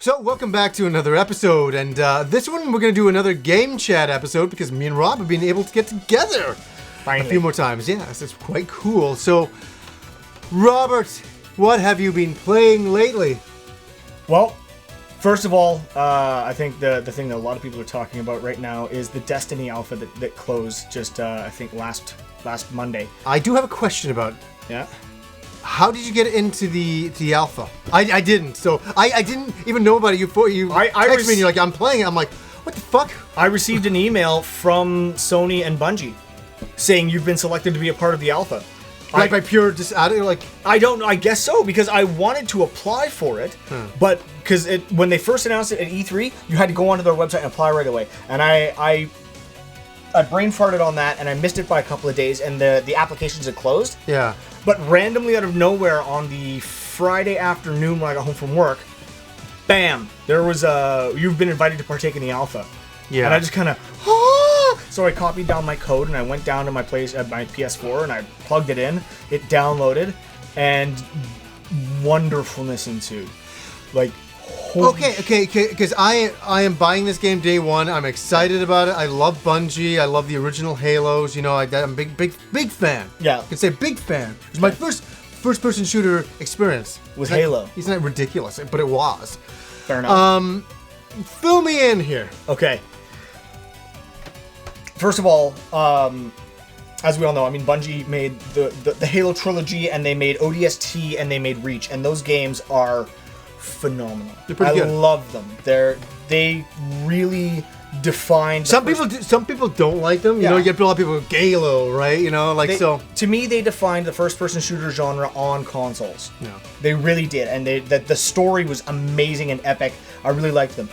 So, welcome back to another episode, and this one we're going to do another game chat episode because me and Rob have been able to get together Finally. a few more times. Yes, it's quite cool. So, Robert, what have you been playing lately? Well, first of all, I think the thing that a lot of people are talking about right now is the Destiny Alpha that closed just, I think, last Monday. I do have a question about Yeah? how did you get into the alpha? I didn't, so I didn't even know about it before you texted me and you're like, I'm playing it. I'm like, what the fuck? I received an email from Sony and Bungie saying you've been selected to be a part of the Alpha. Like by pure just out of like. I don't know. I guess so, because I wanted to apply for it, but because when they first announced it at E3, you had to go onto their website and apply right away. And I brain farted on that, and I missed it by a couple of days, and the applications had closed. Yeah. But randomly out of nowhere on the Friday afternoon when I got home from work, bam! There was you've been invited to partake in the alpha. Yeah. And I just kind of, so I copied down my code and I went down to my place at my PS4 and I plugged it in. It downloaded, and wonderfulness ensued. Like, Okay, because I am buying this game day one. I'm excited about it. I love Bungie. I love the original Halos. You know, I'm a big fan. Yeah. I can say big fan. It was my first-person shooter experience. With Halo. Isn't that ridiculous? But it was. Fair enough. Fill me in here. Okay. First of all, as we all know, I mean, Bungie made the Halo trilogy, and they made ODST, and they made Reach, and those games are phenomenal. They're pretty good. I love them. They really defined. Some people don't like them. You know, you get a lot of people with Halo, right? You know, To me, they defined the first-person shooter genre on consoles. Yeah. They really did, and the story was amazing and epic. I really liked them.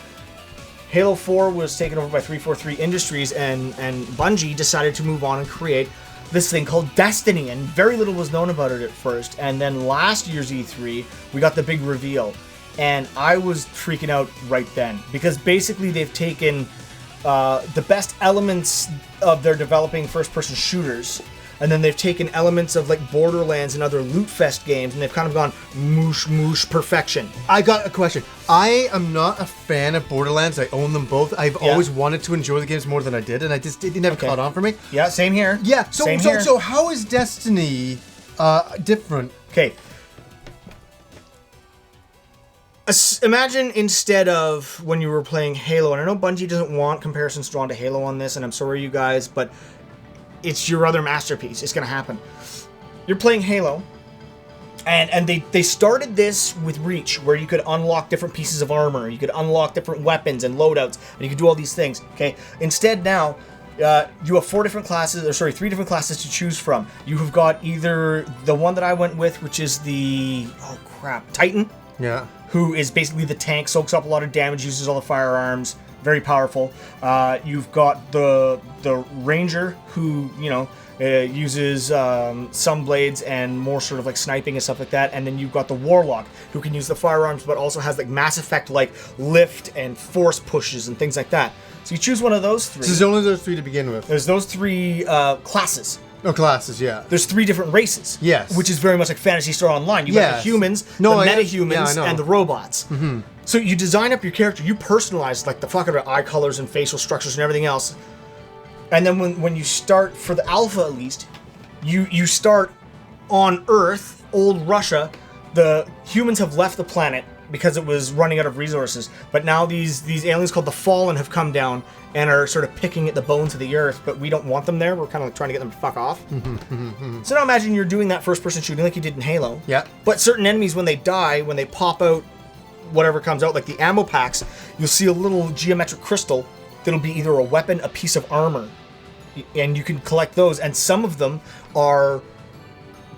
Halo 4 was taken over by 343 Industries, and Bungie decided to move on and create this thing called Destiny, and very little was known about it at first. And then last year's E3, we got the big reveal, and I was freaking out right then, because basically they've taken the best elements of their developing first-person shooters, and then they've taken elements of like Borderlands and other loot fest games, and they've kind of gone moosh perfection. I got a question. I am not a fan of Borderlands. I own them both. I've always wanted to enjoy the games more than I did, and it never caught on for me. Yeah, same here. Yeah. So how is Destiny different? Okay. Imagine instead of when you were playing Halo, and I know Bungie doesn't want comparisons drawn to Halo on this, and I'm sorry you guys, but it's your other masterpiece. It's going to happen. You're playing Halo, and they started this with Reach, where you could unlock different pieces of armor, you could unlock different weapons and loadouts, and you could do all these things, okay? Instead now, you have three different classes to choose from. You have got either the one that I went with, which is the, Titan. Yeah. Who is basically the tank, soaks up a lot of damage, uses all the firearms, very powerful. You've got the Ranger, who, uses some blades and more sort of like sniping and stuff like that. And then you've got the Warlock, who can use the firearms, but also has like Mass Effect like lift and force pushes and things like that. So you choose one of those three. So there's only those three to begin with. There's those three classes. Oh, classes, yeah. There's three different races. Yes. Which is very much like Phantasy Star Online. You got the humans, the metahumans, and the robots. Mm-hmm. So you design up your character, you personalize like the fuck out of eye colors and facial structures and everything else. And then when you start, for the alpha at least, you start on Earth, old Russia. The humans have left the planet because it was running out of resources. But now these aliens called the Fallen have come down and are sort of picking at the bones of the Earth, but we don't want them there. We're kind of like trying to get them to fuck off. So now imagine you're doing that first-person shooting like you did in Halo. Yeah. But certain enemies, when they die, when they pop out whatever comes out, like the ammo packs, you'll see a little geometric crystal that'll be either a weapon, a piece of armor. And you can collect those, and some of them are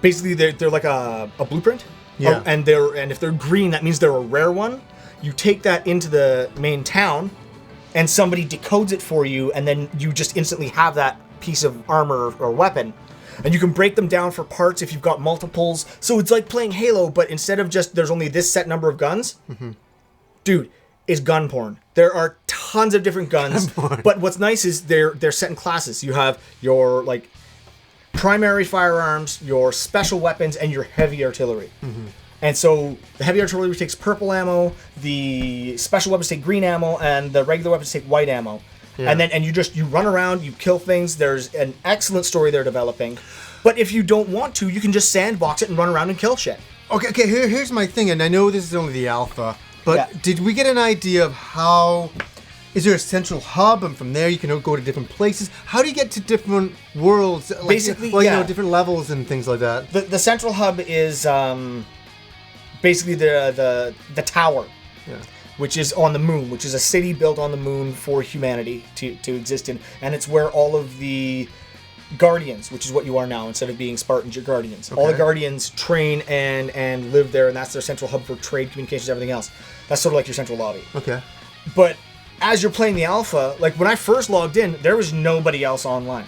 basically they're like a blueprint. Yeah. And if they're green, that means they're a rare one. You take that into the main town, and somebody decodes it for you, and then you just instantly have that piece of armor or weapon. And you can break them down for parts if you've got multiples. So it's like playing Halo, but instead of just there's only this set number of guns, dude, it's gun porn. There are tons of different guns, but what's nice is they're set in classes. You have your like primary firearms, your special weapons, and your heavy artillery. And so the heavy artillery takes purple ammo, the special weapons take green ammo, and the regular weapons take white ammo. Yeah. And you run around, you kill things. There's an excellent story they're developing. But if you don't want to, you can just sandbox it and run around and kill shit. Okay, here's my thing, and I know this is only the alpha, but did we get an idea of how... Is there a central hub, and from there you can go to different places? How do you get to different worlds? Like, basically, different levels and things like that. The central hub is basically the tower, which is on the moon, which is a city built on the moon for humanity to exist in, and it's where all of the Guardians, which is what you are now, instead of being Spartans, you're Guardians. Okay. All the Guardians train and live there, and that's their central hub for trade, communications, everything else. That's sort of like your central lobby. Okay. But as you're playing the alpha, like when I first logged in, there was nobody else online.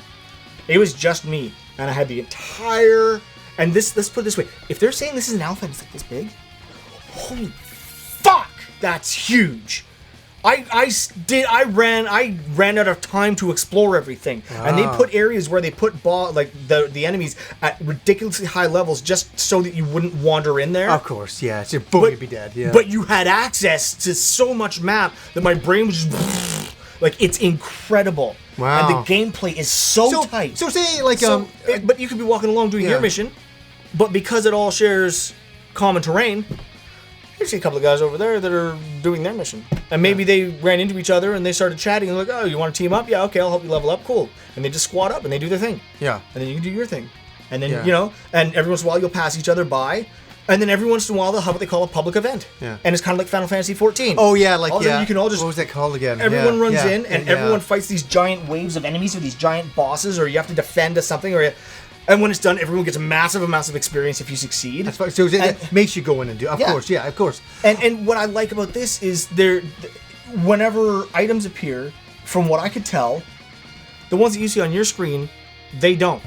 It was just me, and I had the entire... And let's put it this way. If they're saying this is an alpha and it's like this big, holy fuck, that's huge. I ran out of time to explore everything, and they put areas where they put the enemies at ridiculously high levels just so that you wouldn't wander in there. Of course, yeah, so boom, you'd be dead. Yeah, but you had access to so much map that my brain was just like, it's incredible. Wow, and the gameplay is so tight. So say like but you could be walking along doing your mission, but because it all shares common terrain. You see a couple of guys over there that are doing their mission. And maybe they ran into each other and they started chatting and like, oh, you want to team up? Yeah, okay, I'll help you level up. Cool. And they just squat up and they do their thing. Yeah. And then you can do your thing. And then, and every once in a while you'll pass each other by. And then every once in a while they'll have what they call a public event. Yeah. And it's kind of like Final Fantasy 14. Oh, yeah, You can all just... What was that called again? Everyone runs in and everyone fights these giant waves of enemies or these giant bosses, or you have to defend something, and when it's done, everyone gets massive amounts of experience if you succeed. That's fine. So it makes you go in and do. Of course. And what I like about this is whenever items appear, from what I could tell, the ones that you see on your screen, they don't.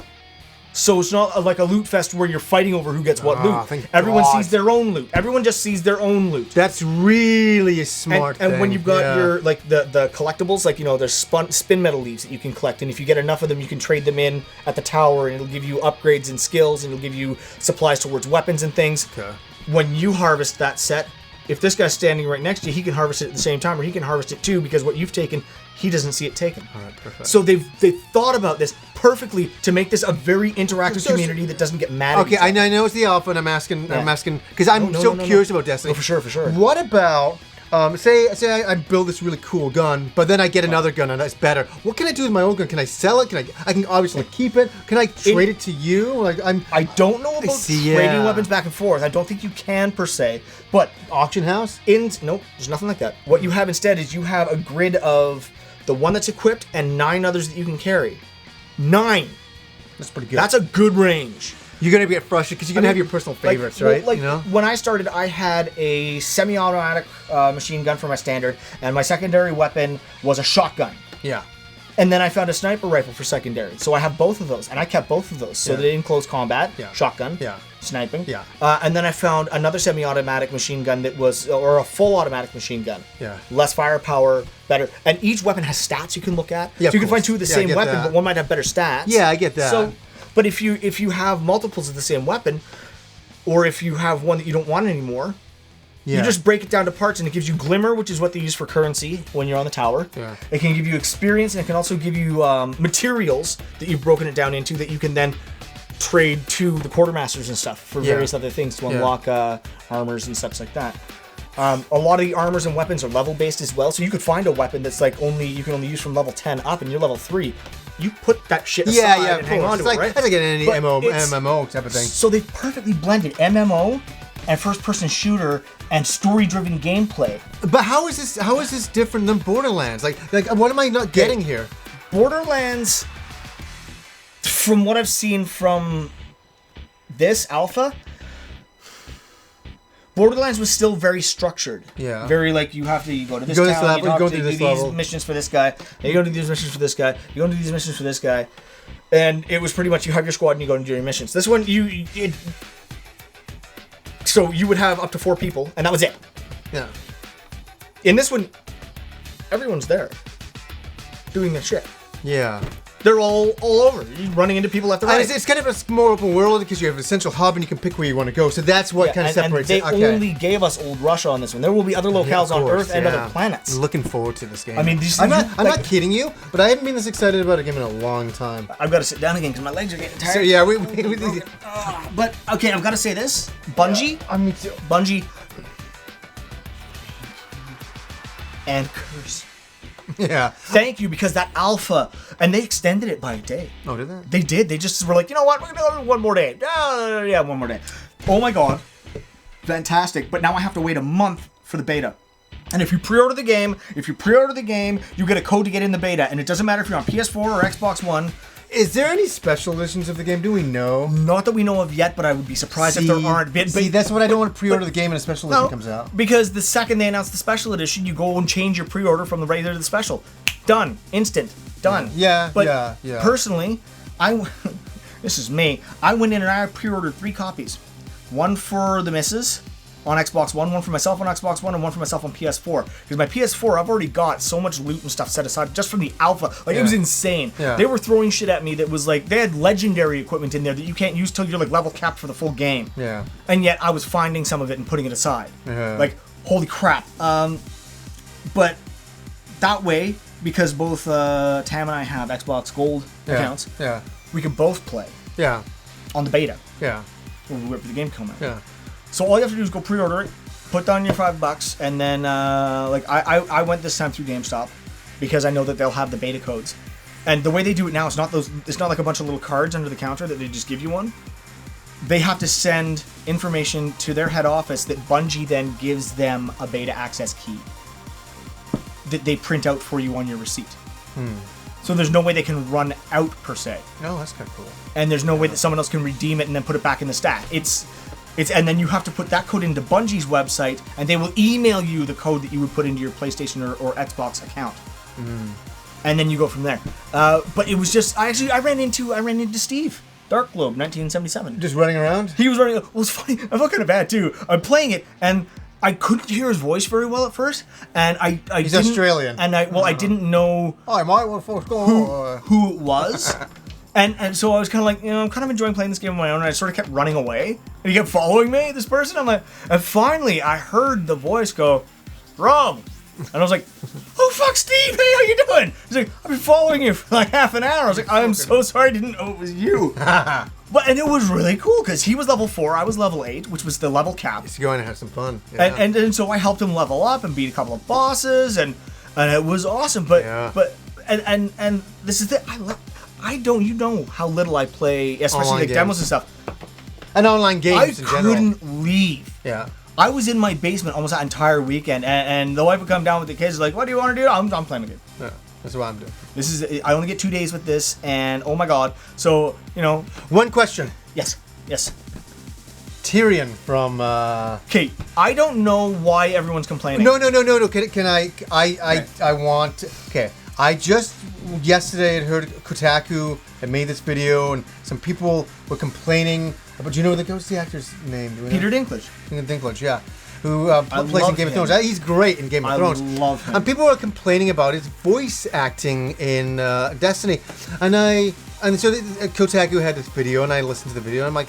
So it's not like a loot fest where you're fighting over who gets what loot. Everyone sees their own loot. Everyone just sees their own loot. That's really a smart thing. And when you've got your the collectibles, there's spin metal leaves that you can collect, and if you get enough of them, you can trade them in at the tower, and it'll give you upgrades and skills, and it'll give you supplies towards weapons and things. Okay. When you harvest that set, if this guy's standing right next to you, he can harvest it at the same time, or he can harvest it too, because what you've taken, he doesn't see it taken. All right, perfect. So they've thought about this perfectly to make this a very interactive community that doesn't get mad at each other. I know it's the alpha, and I'm asking because I'm curious about Destiny. Oh, for sure. What about say I build this really cool gun, but then I get another gun and that's better. What can I do with my own gun? Can I sell it? I can obviously keep it. Can I trade it to you? I don't know about trading weapons back and forth. I don't think you can per se. But auction house? Nope, there's nothing like that. What you have instead is you have a grid of the one that's equipped and 9 others that you can carry. 9. That's pretty good. That's a good range. You're going to get frustrated because you're going to have your personal favorites, right? When I started, I had a semi-automatic machine gun for my standard, and my secondary weapon was a shotgun. Yeah. And then I found a sniper rifle for secondary. So I have both of those, and I kept both of those. So that in close combat, shotgun, sniping. Yeah. And then I found another semi-automatic machine gun that was, or a full automatic machine gun. Yeah. Less firepower, better. And each weapon has stats you can look at. Yeah, so you can find 2 of the same weapon, but one might have better stats. Yeah, I get that. So, but if you have multiples of the same weapon, or if you have one that you don't want anymore, you just break it down to parts, and it gives you glimmer, which is what they use for currency when you're on the tower. Yeah. It can give you experience, and it can also give you materials that you've broken it down into that you can then trade to the quartermasters and stuff for various other things to unlock armors and stuff like that. A lot of the armors and weapons are level based as well, so you could find a weapon that's you can only use from level 10 up, and you're level 3. You put that shit aside and hang on to it, right? That's like any MMO type of thing. So they've perfectly blended MMO and first-person shooter and story-driven gameplay. But how is this different than Borderlands? Like what am I not getting here? Borderlands, from what I've seen from this alpha, Borderlands was still very structured. Yeah. Very you have to go to this town, you go to these missions for this guy, you go to these missions for this guy, you go to these missions for this guy, and it was pretty much you have your squad and you go and do your missions. This one so you would have up to 4 people, and that was it. Yeah. In this one, everyone's there, doing their shit. Yeah. They're all over. You're running into people left and right. It's kind of a more open world because you have a central hub and you can pick where you want to go. So that's what kind of separates it. And they only gave us Old Russia on this one. There will be other locales on Earth and other planets. I'm looking forward to this game. I mean, I'm not kidding you, but I haven't been this excited about a game in a long time. I've got to sit down again because my legs are getting tired. So yeah, but okay, I've got to say this: Bungie, me too. Bungie, and Curse. Yeah. Thank you, because that alpha, and they extended it by a day. Oh, did they? They did. They just were like, you know what? We're gonna do one more day. Yeah, one more day. Oh my god, fantastic! But now I have to wait a month for the beta. And if you pre-order the game, you get a code to get in the beta, and it doesn't matter if you're on PS4 or Xbox One. Is there any special editions of the game? Do we know? Not that we know of yet, but I would be surprised if there aren't. See, that's what I don't want to pre-order the game and a special edition comes out. Because the second they announce the special edition, you go and change your pre-order from the regular to the special. Done. Instant. Done. Yeah, but yeah. Personally, this is me. I went in and I pre-ordered 3 copies. One for the missus on Xbox One for myself on Xbox One, and one for myself on PS4. Because my PS4, I've already got so much loot and stuff set aside just from the alpha. Like, it was insane. Yeah. They were throwing shit at me that was like, they had legendary equipment in there that you can't use till you're like level capped for the full game. Yeah. And yet I was finding some of it and putting it aside. Yeah. Like, holy crap. But that way, because both Tam and I have Xbox Gold accounts, we can both play on the beta. Yeah. When we wait for the game to come out. Yeah. So all you have to do is go pre-order it, put down your $5, and then like I went this time through GameStop because I know that they'll have the beta codes. And the way they do it now, it's not like a bunch of little cards under the counter that they just give you one. They have to send information to their head office that Bungie then gives them a beta access key that they print out for you on your receipt. So there's no way they can run out per se. Oh, that's kind of cool. And there's no way that someone else can redeem it and then put it back in the stack. And then you have to put that code into Bungie's website, and they will email you the code that you would put into your PlayStation or Xbox account. And then you go from there. But it was just, I ran into Steve, Dark Globe, 1977. Just running around? He was running. Well, it's funny. I felt kind of bad too. I'm playing it, and I couldn't hear his voice very well at first, and He's Australian. And I didn't know. I might want to who it was. And so I was kind of like, I'm kind of enjoying playing this game on my own, and I sort of kept running away. And he kept following me, this person. I'm like, and finally I heard the voice go, Rob. And I was like, oh, fuck, Steve, hey, how you doing? He's like, I've been following you for like half an hour. I was like, I'm so sorry, I didn't know it was you. And it was really cool, because he was level 4, I was level 8, which was the level cap. He's going to have some fun. Yeah. And so I helped him level up and beat a couple of bosses, and it was awesome. But this is you know how little I play, especially online like games. Demos and stuff. And online games in general. I couldn't leave. Yeah. I was in my basement almost that entire weekend, and the wife would come down with the kids, like, what do you want to do? I'm playing a game. Yeah, that's what I'm doing. I only get 2 days with this, and oh my god. So, One question. Yes. Tyrion from... Okay, I don't know why everyone's complaining. No. Can I want... Okay. I just yesterday had heard Kotaku had made this video, and some people were complaining about. Do you know what's the actor's name? Peter Dinklage. Peter Dinklage, yeah, who plays in Game of Thrones. He's great in Game of Thrones. I love him. And people were complaining about his voice acting in Destiny, and so Kotaku had this video, and I listened to the video, and I'm like,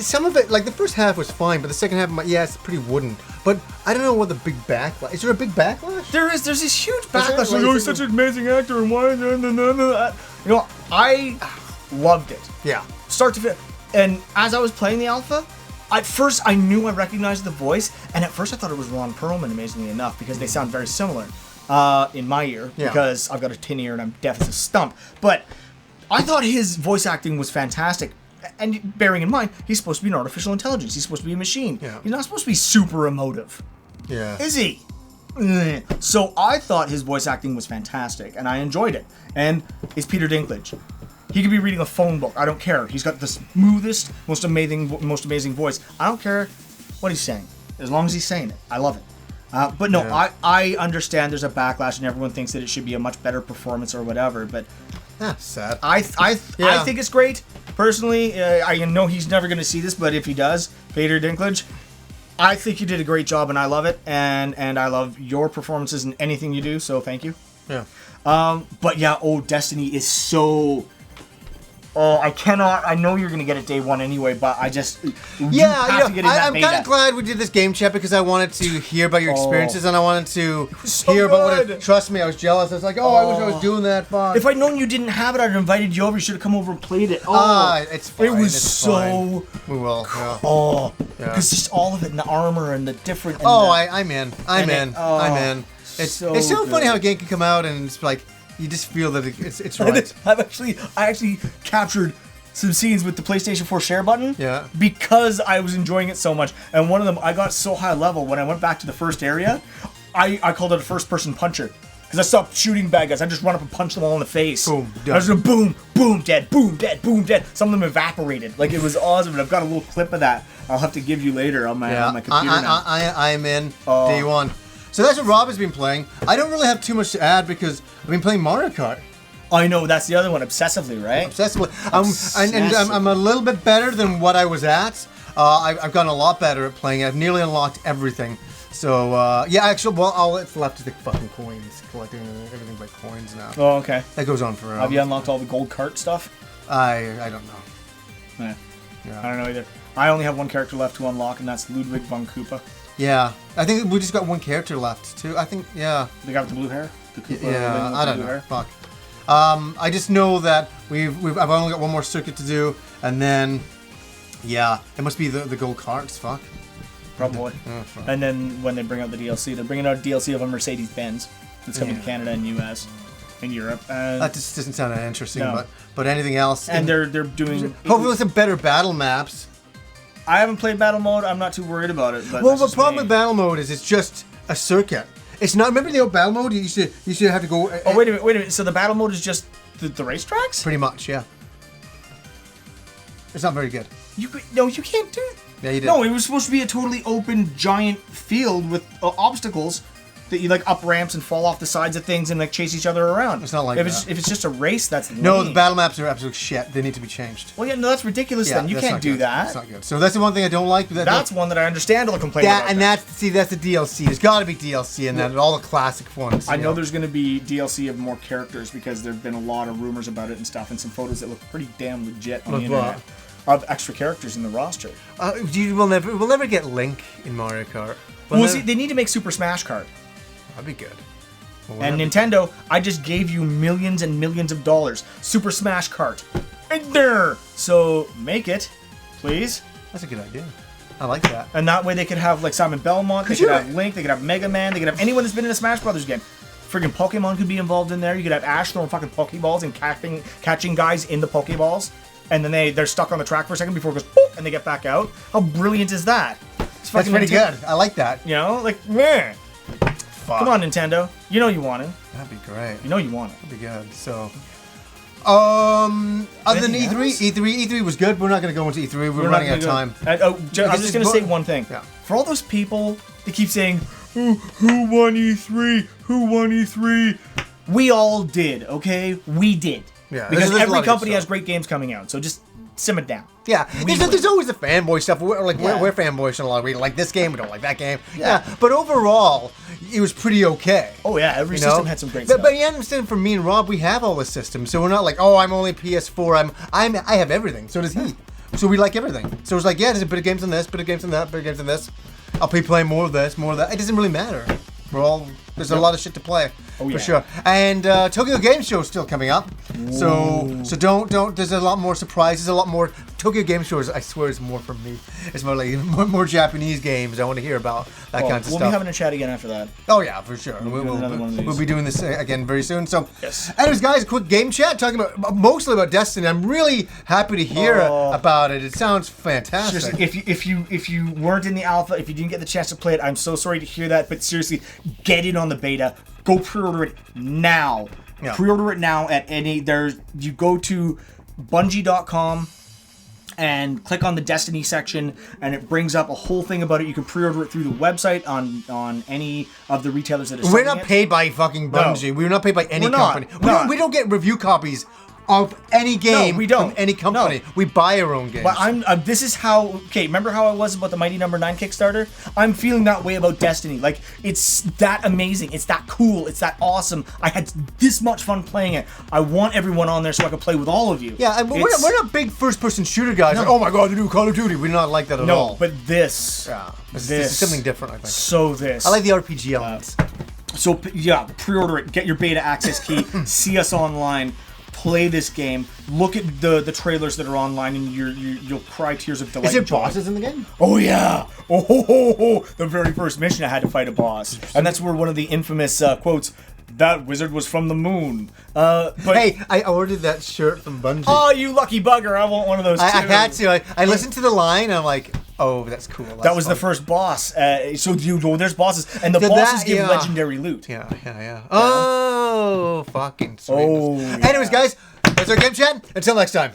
some of it, like the first half was fine, but the second half, I'm like, yeah, it's pretty wooden. But I don't know what the big backlash. Is there a big backlash? There's this huge backlash. Like, he's such an amazing actor, and why? I loved it. Yeah. Start to finish. And as I was playing the alpha, at first I knew I recognized the voice, and at first I thought it was Ron Perlman, amazingly enough, because they sound very similar in my ear, because I've got a tin ear and I'm deaf as a stump. But I thought his voice acting was fantastic. And bearing in mind, he's supposed to be an artificial intelligence. He's supposed to be a machine. Yeah. He's not supposed to be super emotive. Yeah. Is he? So I thought his voice acting was fantastic, and I enjoyed it. And it's Peter Dinklage. He could be reading a phone book. I don't care. He's got the smoothest, most amazing voice. I don't care what he's saying, as long as he's saying it. I love it. But no, I understand there's a backlash, and everyone thinks that it should be a much better performance or whatever. But sad. I think it's great. Personally, I know he's never going to see this, but if he does, Peter Dinklage, I think you did a great job, and I love it, and I love your performances in anything you do, so thank you. Yeah. But yeah, Destiny is so. Oh, I know you're gonna get it day one anyway, but I just. I'm kind of glad we did this game chat because I wanted to hear about your experiences and I wanted to so hear about what. good. Trust me, I was jealous. I was like, I wish I was doing that. Fuck. If I'd known you didn't have it, I'd have invited you over. You should have come over and played it. It's fine. It was it's so. Fine. We will. Yeah. Oh, because just all of it, and the armor and the different. And I'm in. I'm in. It's so funny how a game can come out and it's like. You just feel that it's right. I actually captured some scenes with the PlayStation 4 share button. Yeah. Because I was enjoying it so much. And one of them, I got so high level when I went back to the first area, I called it a first person puncher. Because I stopped shooting bad guys. I just run up and punch them all in the face. Boom, dead. I was just boom, boom, dead, boom, dead, boom, dead. Some of them evaporated. Like, it was awesome. And I've got a little clip of that I'll have to give you later on my computer now. I'm in day one. So that's what Rob has been playing. I don't really have too much to add because I've been playing Mario Kart. I know, that's the other one, obsessively, right? Obsessively. I'm a little bit better than what I was at. I've gotten a lot better at playing it. I've nearly unlocked everything. So, all that's left is the fucking coins. Collecting everything by coins now. Oh, okay. That goes on forever. Have you unlocked all the gold cart stuff? I don't know. Yeah. I don't know either. I only have one character left to unlock, and that's Ludwig von Koopa. Yeah, I think we just got one character left too. I think, yeah. The guy with the blue hair? The Koopa I don't know. Hair? Fuck. I just know that I've only got one more circuit to do, and then, it must be the gold carts. Fuck. Probably. And then when they bring out the DLC, they're bringing out a DLC of a Mercedes-Benz. It's coming to Canada and US and Europe. And that just doesn't sound that interesting, but anything else. And they're doing. Hopefully, some better battle maps. I haven't played battle mode. I'm not too worried about it. But the problem with battle mode is it's just a circuit. It's not. Remember the old battle mode? You should have to go. Wait a minute. So the battle mode is just the racetracks? Pretty much, yeah. It's not very good. You can't do. Yeah, you did. No, it was supposed to be a totally open, giant field with obstacles that you like up ramps and fall off the sides of things and like chase each other around. It's not like that. If it's just a race, that's lame. No, the battle maps are absolute shit. They need to be changed. Well, yeah, no, that's ridiculous. Then you can't do that. That's not good. So that's the one thing I don't like. That's one that I understand. I'll complain about. And that's the DLC. There's got to be DLC in that. All the classic ones. I know there's going to be DLC of more characters because there've been a lot of rumors about it and stuff, and some photos that look pretty damn legit on the internet of extra characters in the roster. We'll never get Link in Mario Kart. See, they need to make Super Smash Kart. That'd be good. And Nintendo, I just gave you millions and millions of dollars. Super Smash Kart. Right there! So, make it, please. That's a good idea. I like that. And that way they could have, like, Simon Belmont, they could have Link, they could have Mega Man, they could have anyone that's been in a Smash Brothers game. Friggin' Pokemon could be involved in there. You could have Ash throwing fucking Pokeballs and catching guys in the Pokeballs. And then they're stuck on the track for a second before it goes boop, and they get back out. How brilliant is that? That's pretty good. I like that. You know, like, meh. Fuck. Come on, Nintendo. You know you want it. That'd be great. You know you want it. That'd be good. So, other than E3 was good. We're not going to go into E3. We're running out of time. I'm just going to say one thing. Yeah. For all those people that keep saying, who won E3? Who won E3? We all did, okay? We did. Yeah, because every company has great games coming out. So just simmer down. Yeah, there's always the fanboy stuff. We're fanboys in a lot. We like this game, we don't like that game. Yeah, but overall, it was pretty okay. Oh yeah, every system had some great stuff. But you understand, for me and Rob, we have all the systems, so we're not like, I'm only PS4. I have everything. So does he. So we like everything. So it's like, there's a bit of games on this, bit of games on that, bit of games on this. I'll be playing more of this, more of that. It doesn't really matter. There's a lot of shit to play. For sure. And Tokyo Game Show is still coming up. Ooh. So don't. There's a lot more surprises. A lot more Tokyo Game Shows. I swear, is more for me. It's more like more Japanese games. I want to hear about that kind of stuff. We'll be having a chat again after that. Oh yeah, for sure. We'll be doing this again very soon. So, anyways, guys, a quick game chat talking mostly about Destiny. I'm really happy to hear about it. It sounds fantastic. Seriously, if you weren't in the alpha, if you didn't get the chance to play it, I'm so sorry to hear that. But seriously, get in on the beta. Go pre-order it now. Yeah. Pre-order it now at you go to Bungie.com and click on the Destiny section, and it brings up a whole thing about it. You can pre-order it through the website on any of the retailers that are selling it. We're not paid by fucking Bungie. No. We're not paid by any company. We don't get review copies of any game we don't. from any company. No. We buy our own games. But this is how, okay, remember how I was about the Mighty Number 9 Kickstarter? I'm feeling that way about Destiny. Like, it's that amazing. It's that cool. It's that awesome. I had this much fun playing it. I want everyone on there so I can play with all of you. Yeah, we're not big first-person shooter guys. No. Like, oh my god, the new Call of Duty. We're not like that at all. No, but this. Yeah. This is something different, I think. So this. I like the RPG elements. So, yeah, pre-order it. Get your beta access key. See us online. Play this game. Look at the trailers that are online, and you'll cry tears of delight. Is there bosses in the game? Oh yeah! Oh, the very first mission I had to fight a boss, and that's where one of the infamous quotes. That wizard was from the moon. But hey, I ordered that shirt from Bungie. Oh, you lucky bugger! I want one of those too. I had to. I listened to the line. And I'm like, oh, that's cool. That was fun. The first boss. So you know, there's bosses, and the bosses give legendary loot. Yeah. Oh, fucking sweet. Anyways, guys, that's our game chat. Until next time.